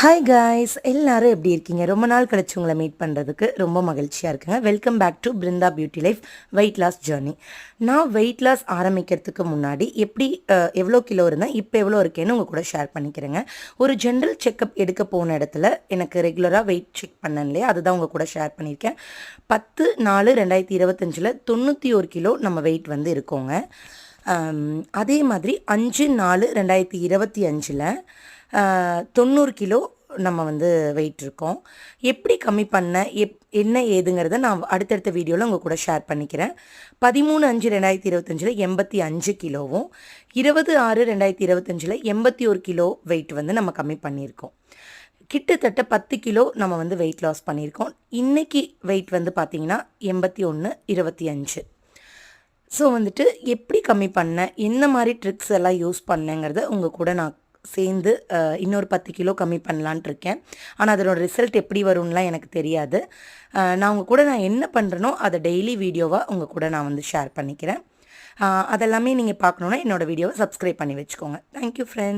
Hi guys, எல்லாரும் எப்படி இருக்கீங்க? ரொம்ப நாள் கழிச்சு உங்களை மீட் பண்ணுறதுக்கு ரொம்ப மகிழ்ச்சியாக இருக்குங்க. Welcome back to Brinda beauty life weight loss journey. நான் வெயிட் லாஸ் ஆரம்பிக்கிறதுக்கு முன்னாடி எப்படி எவ்வளோ கிலோ இருந்தேன், இப்போ எவ்வளோ இருக்கேன்னு உங்கள் கூட ஷேர் பண்ணிக்கிறேங்க. ஒரு ஜென்ரல் செக்கப் எடுக்க போன இடத்துல எனக்கு ரெகுலராக வெயிட் செக் பண்ணேன் இல்லையா, அதுதான் உங்கள் கூட ஷேர் பண்ணியிருக்கேன். 10/4/2025 91 கிலோ நம்ம வெயிட் வந்து இருக்கோங்க. அதே மாதிரி 5/4/2025 90 கிலோ நம்ம வந்து வெயிட் இருக்கோம். எப்படி கம்மி பண்ண என்ன ஏதுங்கிறத நான் அடுத்தடுத்த வீடியோவில் உங்கள் கூட ஷேர் பண்ணிக்கிறேன். 13/5/2025 85 கிலோவும், 20/6/2025 81 கிலோ வெயிட் வந்து நம்ம கம்மி பண்ணியிருக்கோம். கிட்டத்தட்ட 10 கிலோ நம்ம வந்து வெயிட் லாஸ் பண்ணியிருக்கோம். இன்றைக்கி வெயிட் வந்து பார்த்திங்கன்னா 81/25. ஸோ வந்துட்டு எப்படி கம்மி பண்ணேன், என்ன மாதிரி ட்ரிக்ஸ் எல்லாம் யூஸ் பண்ணேங்கிறத உங்கள் கூட நான் சேர்ந்து இன்னொரு 10 கிலோ கம்மி பண்ணலான்ட்டு இருக்கேன். ஆனால் அதனோட ரிசல்ட் எப்படி வரும்லாம் எனக்கு தெரியாது. நான் உங்கள் கூட நான் என்ன பண்ணுறேனோ அதை டெய்லி வீடியோவாக உங்கள் கூட நான் வந்து ஷேர் பண்ணிக்கிறேன். அதெல்லாமே நீங்கள் பார்க்கணுன்னா என்னோடய வீடியோவை சப்ஸ்கிரைப் பண்ணி வச்சுக்கோங்க. Thank you friends.